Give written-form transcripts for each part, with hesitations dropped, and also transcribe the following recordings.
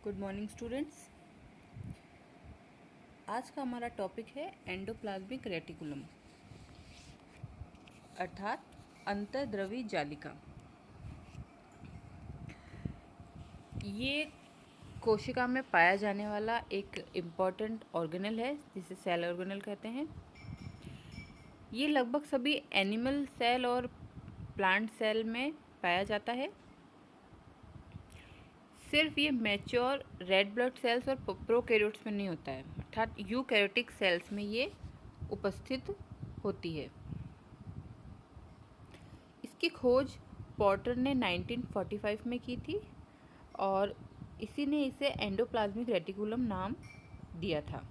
Good morning students. आज का हमारा टॉपिक है एंडोप्लाज्मिक रेटिकुलम अर्थात अंतर्द्रवी जालिका। ये कोशिका में पाया जाने वाला एक इम्पॉर्टेंट ऑर्गेनल है जिसे सेल ऑर्गेनल कहते हैं। ये लगभग सभी एनिमल सेल और प्लांट सेल में पाया जाता है। सिर्फ ये मैच्योर रेड ब्लड सेल्स और प्रोकैरियोट्स में नहीं होता है, अर्थात यूकैरियोटिक सेल्स में ये उपस्थित होती है। इसकी खोज पॉटर ने 1945 में की थी और इसी ने इसे एंडोप्लाज्मिक रेटिकुलम नाम दिया था।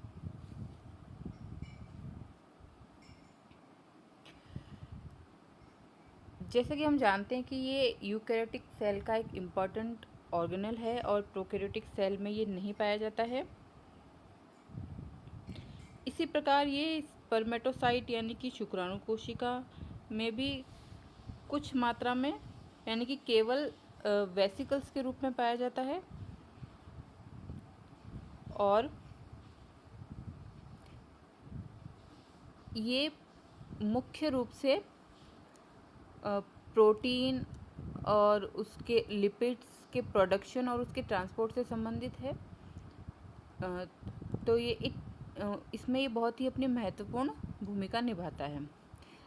जैसा कि हम जानते हैं कि ये यूकैरियोटिक सेल का एक इम्पॉर्टेंट ऑर्गेनल है और प्रोकैरियोटिक सेल में ये नहीं पाया जाता है। इसी प्रकार ये स्पर्मेटोसाइट यानी कि शुक्राणु कोशिका में भी कुछ मात्रा में यानी कि केवल वेसिकल्स के रूप में पाया जाता है और ये मुख्य रूप से प्रोटीन और उसके लिपिड्स के प्रोडक्शन और उसके ट्रांसपोर्ट से संबंधित है। तो ये इसमें ये बहुत ही अपनी महत्वपूर्ण भूमिका निभाता है।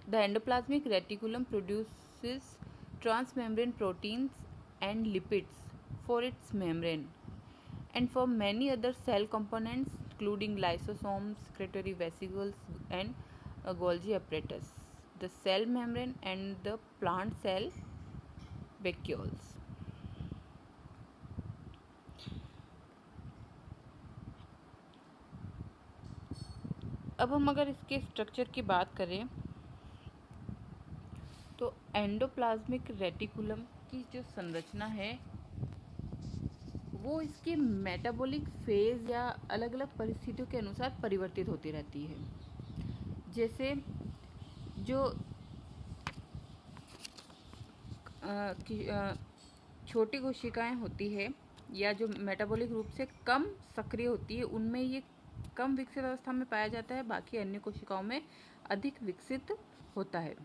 The endoplasmic reticulum produces transmembrane proteins and lipids for its membrane and for many other cell components including lysosomes, secretory vesicles and Golgi apparatus, the cell membrane and the plant cell vacuoles. अब हम अगर इसके structure की बात करें तो endoplasmic reticulum की जो संरचना है वो इसके मेटाबॉलिक फेज या अलग अलग परिस्थितियों के अनुसार परिवर्तित होती रहती है। जैसे जो छोटी कोशिकाएं होती है या जो मेटाबॉलिक रूप से कम सक्रिय होती है उनमें ये कम विकसित अवस्था में पाया जाता है, बाकी अन्य कोशिकाओं में अधिक विकसित होता है।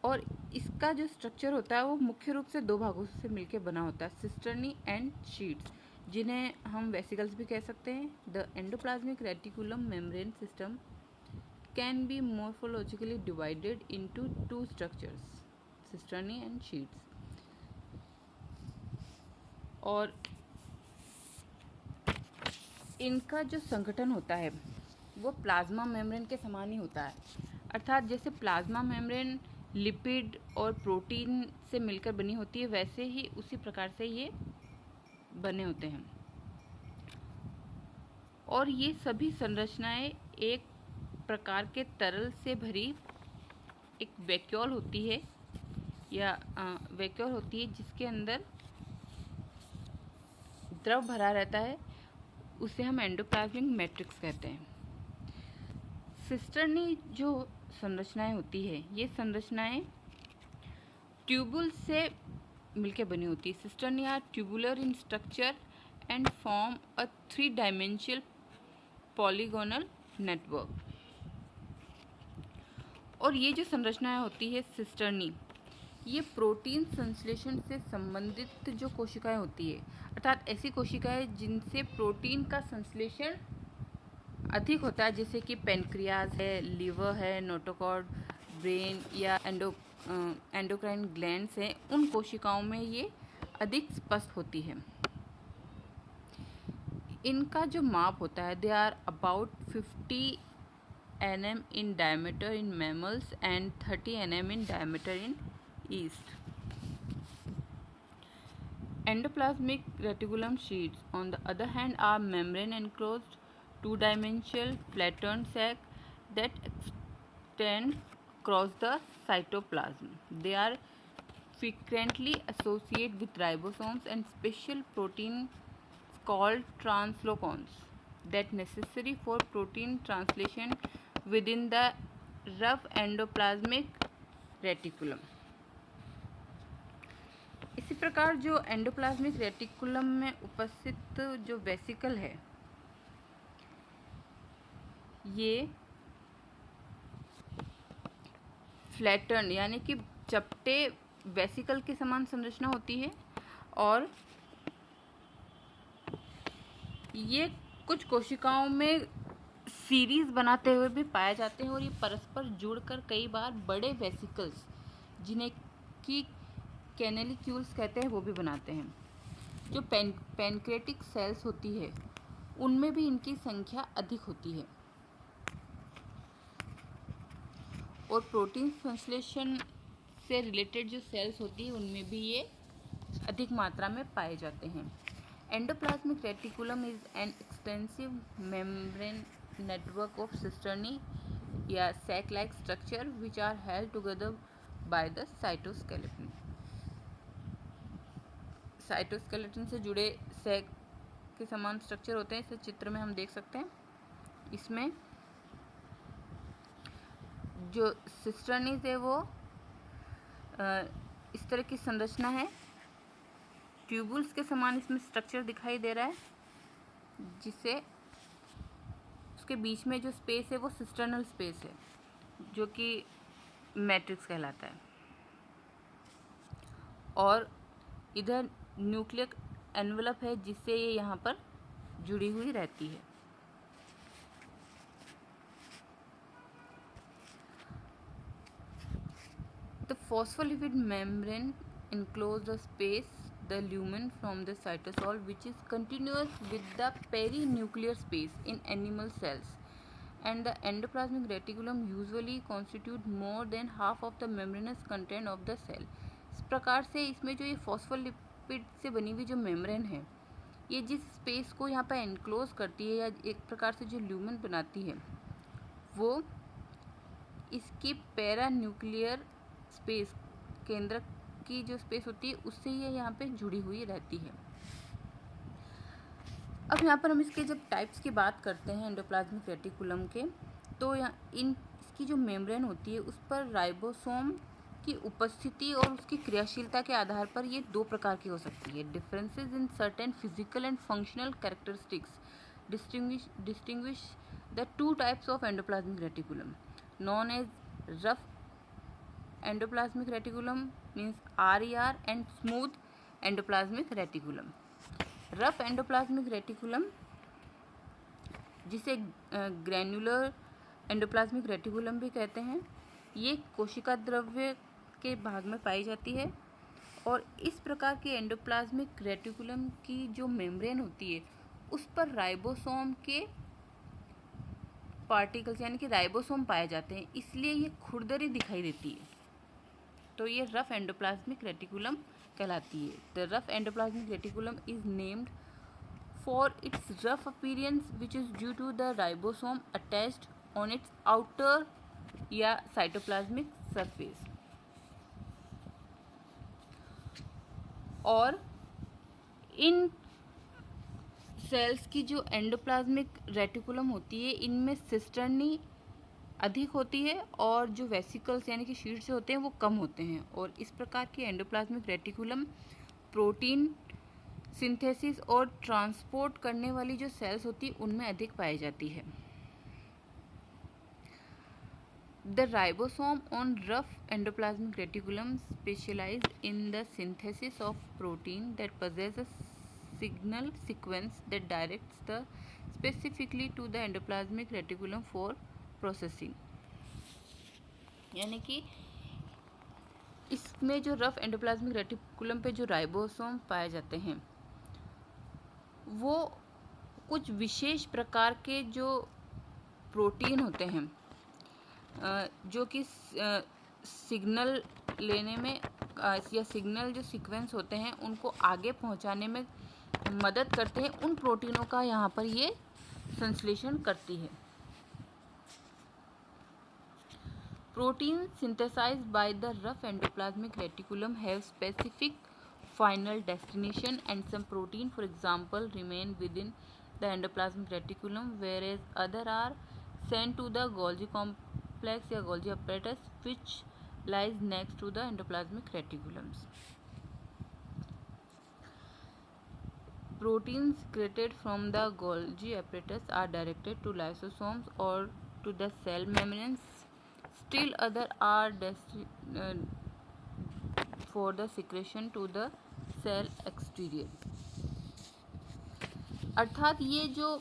और इसका जो स्ट्रक्चर होता है वो मुख्य रूप से दो भागों से मिलकर बना होता है, सिस्टर्नी एंड शीट्स, जिन्हें हम वेसिकल्स भी कह सकते हैं। The endoplasmic reticulum membrane system can be morphologically divided into two structures, cisternae and sheets. और इनका जो संगठन होता है वो प्लाज्मा मेम्ब्रेन के समान ही होता है, अर्थात जैसे प्लाज्मा मेम्ब्रेन लिपिड और प्रोटीन से मिलकर बनी होती है वैसे ही उसी प्रकार से ये बने होते हैं। और ये सभी संरचनाएं एक प्रकार के तरल से भरी एक वैक्यूल होती है या वैक्यूल होती है जिसके अंदर द्रव भरा रहता है, उसे हम एंडोप्लाज्मिक मैट्रिक्स कहते हैं। सिस्टर्नी जो संरचनाएं होती है ये संरचनाएं ट्यूबुल से मिलकर बनी होती है। Cisternae are tubular in structure and form a 3-dimensional polygonal network. और ये जो संरचनाएं होती है सिस्टर्नी, ये प्रोटीन संश्लेषण से संबंधित जो कोशिकाएं होती है, अर्थात ऐसी कोशिकाएं जिनसे प्रोटीन का संश्लेषण अधिक होता है, जैसे कि पेनक्रियाज है, लीवर है, नोटोकॉर्ड, ब्रेन या एंडोक्राइन ग्लैंड्स हैं, उन कोशिकाओं में ये अधिक स्पष्ट होती है। इनका जो माप होता है they are about 50 nm in diameter in mammals and 30 nm in diameter in yeast. Endoplasmic reticulum sheets, on the other hand, are membrane-enclosed, two-dimensional flattened sac that extend across the cytoplasm. They are frequently associated with ribosomes and special proteins called translocons that necessary for protein translation within the rough endoplasmic reticulum. इसी प्रकार जो endoplasmic reticulum में उपस्थित जो vesicle है ये flatten यानी कि चपटे वेसिकल के समान संरचना होती है और ये कुछ कोशिकाओं में सीरीज बनाते हुए भी पाए जाते हैं और ये परस्पर जुड़कर कई बार बड़े वेसिकल्स जिन्हें कि कैनेलिक्यूल्स कहते हैं वो भी बनाते हैं। जो पैनक्रेटिक सेल्स होती है उनमें भी इनकी संख्या अधिक होती है और प्रोटीन संश्लेषण से रिलेटेड जो सेल्स होती है उनमें भी ये अधिक मात्रा में पाए जाते हैं। Endoplasmic reticulum is an extensive membrane network of cisternae या sac like structure which are held together by the cytoskeleton। Cytoskeleton से जुड़े सैक के समान स्ट्रक्चर होते हैं। इसे चित्र में हम देख सकते हैं। इसमें जो सिस्टर्नीज है वो इस तरह की संरचना है, ट्यूबुल्स के समान इसमें स्ट्रक्चर दिखाई दे रहा है, जिसे उसके बीच में जो स्पेस है वो सिस्टर्नल स्पेस है जो कि मैट्रिक्स कहलाता है और इधर न्यूक्लियर एनवलप है जिससे ये यहाँ पर जुड़ी हुई रहती है। The phospholipid membrane encloses the space, the lumen from the cytosol, which is continuous with the perinuclear space in animal cells, and the endoplasmic reticulum usually constitute more than half of the membranous content of the cell। इस प्रकार से इसमें जो ये phospholipid से बनी हुई जो मेम्ब्रेन है ये जिस स्पेस को यहाँ पर एनक्लोज करती है या एक प्रकार से जो ल्यूमन बनाती है वो इसकी पैरा न्यूक्लियर स्पेस केंद्र की जो स्पेस होती है उससे ये यहाँ पे जुड़ी हुई रहती है। अब यहाँ पर हम इसके जब टाइप्स की बात करते हैं एंडोप्लाज्मिक रेटिकुलम के, तो इसकी जो मेम्ब्रेन होती है उस पर राइबोसोम की उपस्थिति और उसकी क्रियाशीलता के आधार पर ये दो प्रकार की हो सकती है। Differences in certain physical and functional characteristics distinguish the two types of endoplasmic reticulum known as rough endoplasmic reticulum means RER and smooth endoplasmic reticulum. Rough endoplasmic reticulum जिसे ग्रैन्युलर एंडोप्लाज्मिक रेटिकुलम भी कहते हैं, ये कोशिका द्रव्य के भाग में पाई जाती है और इस प्रकार के एंडोप्लाज्मिक रेटिकुलम की जो मेम्ब्रेन होती है उस पर राइबोसोम के पार्टिकल्स यानी कि राइबोसोम पाए जाते हैं, इसलिए ये खुरदरी दिखाई देती है, तो ये रफ एंडोप्लाज्मिक रेटिकुलम कहलाती है। The rough endoplasmic reticulum is named for its rough appearance which is due to the ribosome attached on its outer या साइटोप्लाज्मिक सरफेस। और इन सेल्स की जो एंडोप्लाज्मिक रेटिकुलम होती है इनमें सिस्टर्नी अधिक होती है और जो वेसिकल्स यानी कि शीट्स होते हैं वो कम होते हैं और इस प्रकार की एंडोप्लाज्मिक रेटिकुलम प्रोटीन सिंथेसिस और ट्रांसपोर्ट करने वाली जो सेल्स होती है उनमें अधिक पाई जाती है। The ribosome on rough endoplasmic reticulum specialized in the synthesis of protein that possess a signal sequence that directs the specifically to the endoplasmic reticulum for processing। यानी कि इसमें जो रफ एंडोप्लाज्मिक रेटिकुलम पे जो राइबोसोम पाए जाते हैं वो कुछ विशेष प्रकार के जो प्रोटीन होते हैं जो कि सिग्नल लेने में या सिग्नल जो सीक्वेंस होते हैं उनको आगे पहुंचाने में मदद करते हैं, उन प्रोटीनों का यहाँ पर ये संश्लेषण करती है। Protein synthesized by the rough endoplasmic reticulum have specific final destination and some protein, for example, remain within the endoplasmic reticulum whereas other are sent to the Golgi complex या Golgi apparatus which lies next to the endoplasmic reticulums। proteins secreted from the Golgi apparatus are directed to lysosomes or to the cell membranes. Still other are destined for the secretion to the cell exterior. अर्थात ये जो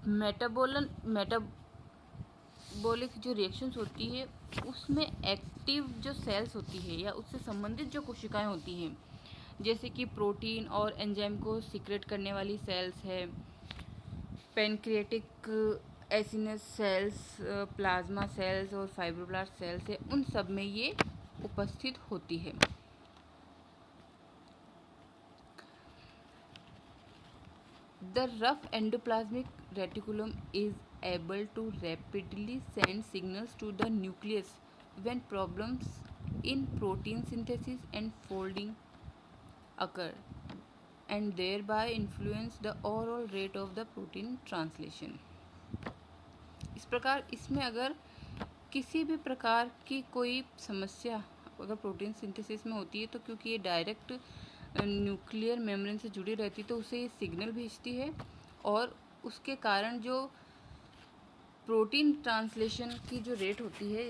metabolic जो reactions होती है उसमें active जो sales होती है या उससे संबंधित जो कोशिकाएं होती हैं, जैसे कि प्रोटीन और एंजाइम को सीक्रेट करने वाली सेल्स है, pancreatic acinus cells, plasma cells और फाइब्रोब्लास्ट सेल्स है, उन सब में ये उपस्थित होती है. The rough endoplasmic reticulum is able to rapidly send signals to the nucleus when problems in protein synthesis and folding occur, and thereby influence the overall rate of the protein translation. इस प्रकार इसमें अगर किसी भी प्रकार की कोई समस्या अगर प्रोटीन सिंथेसिस में होती है तो क्योंकि ये डायरेक्ट न्यूक्लियर मेम्ब्रेन से जुड़ी रहती है तो उसे ये सिग्नल भेजती है और उसके कारण जो प्रोटीन ट्रांसलेशन की जो रेट होती है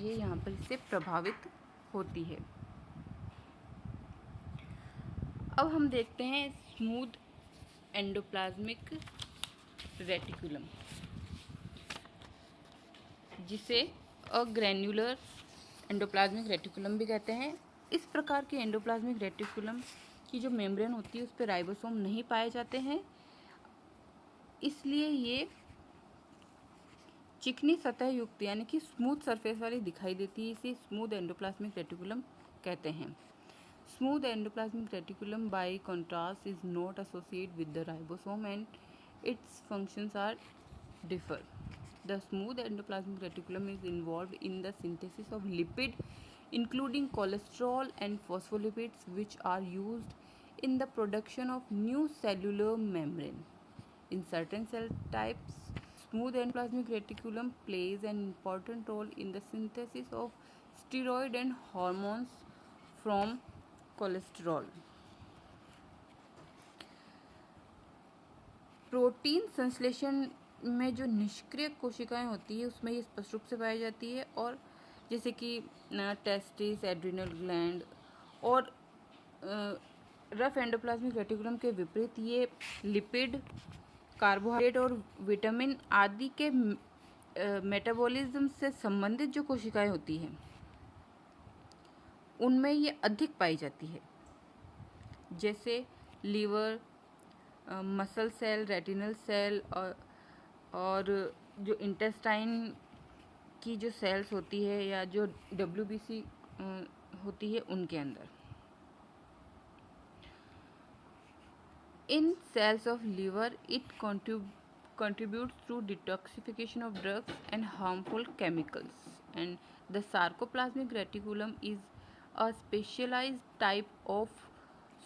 ये यहाँ पर इससे प्रभावित होती है. अब हम देखते हैं स्मूथ एंडोप्लाज्मिक रेटिकुलम, जिसे अग्रेन्युलर एंडोप्लाज्मिक रेटिकुलम भी कहते हैं. इस प्रकार के एंडोप्लाज्मिक रेटिकुलम की जो मेम्ब्रेन होती है उस पर राइबोसोम नहीं पाए जाते हैं, इसलिए ये चिकनी सतह युक्त यानी कि स्मूथ सरफेस वाली दिखाई देती है. इसे स्मूथ एंडोप्लाज्मिक रेटिकुलम कहते हैं. Smooth endoplasmic reticulum by contrast is not associated with the ribosome and its functions are differ. The smooth endoplasmic reticulum is involved in the synthesis of lipid, including cholesterol and phospholipids, which are used in the production of new cellular membrane. In certain cell types, smooth endoplasmic reticulum plays an important role in the synthesis of steroid and hormones from cholesterol. Protein संश्लेषण में जो निष्क्रिय कोशिकाएं होती है उसमें ये स्पष्ट रूप से पाई जाती है, और जैसे कि टेस्टिस, एड्रिनल ग्लैंड, और रफ एंडोप्लाज्मिक रेटिकुलम के विपरीत ये लिपिड, कार्बोहाइड्रेट और विटामिन आदि के मेटाबॉलिज्म से संबंधित जो कोशिकाएं होती हैं उनमें ये अधिक पाई जाती है, जैसे liver, muscle cell, retinal cell और जो इंटेस्टाइन की जो सेल्स होती है या जो WBC होती है उनके अंदर. In cells of liver it contributes to detoxification of drugs and harmful chemicals, and the sarcoplasmic reticulum is a specialized type of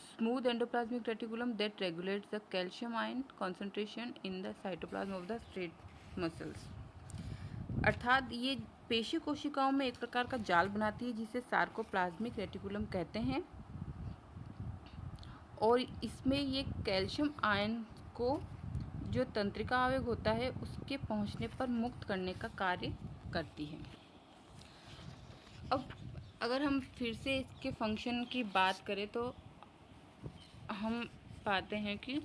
smooth endoplasmic reticulum that regulates the calcium ion concentration in the cytoplasm of the straight muscles. अर्थात ये पेशी कोशिकाओं में एक प्रकार का जाल बनाती है जिसे सार्कोप्लाज्मिक रेटिकुलम कहते हैं, और इसमें ये कैल्शियम आयन को जो तंत्रिका आवेग होता है उसके पहुंचने पर मुक्त करने का कार्य करती है. अब अगर हम फिर से इसके फंक्शन की बात करें तो हम पाते हैं कि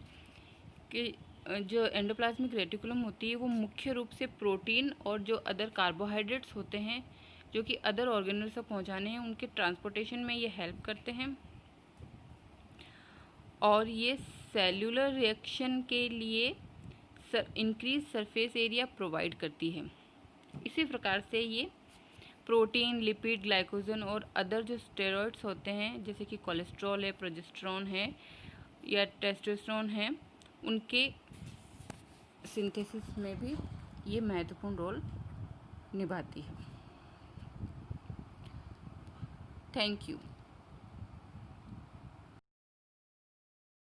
जो एंडोप्लाज्मिक रेटिकुलम होती है वो मुख्य रूप से प्रोटीन और जो अदर कार्बोहाइड्रेट्स होते हैं जो कि अदर ऑर्गेनल्स तक पहुंचाने हैं उनके ट्रांसपोर्टेशन में ये हेल्प करते हैं, और ये सेल्यूलर रिएक्शन के लिए इंक्रीज सरफेस एरिया प्रोवाइड करती है. इसी प्रकार से ये प्रोटीन, लिपिड, ग्लाइकोजन और अदर जो स्टेरॉइड्स होते हैं जैसे कि कोलेस्ट्रॉल है, प्रोजेस्टेरॉन है या टेस्टोस्टेरोन है, उनके सिंथेसिस में भी ये महत्वपूर्ण रोल निभाती है. Thank you.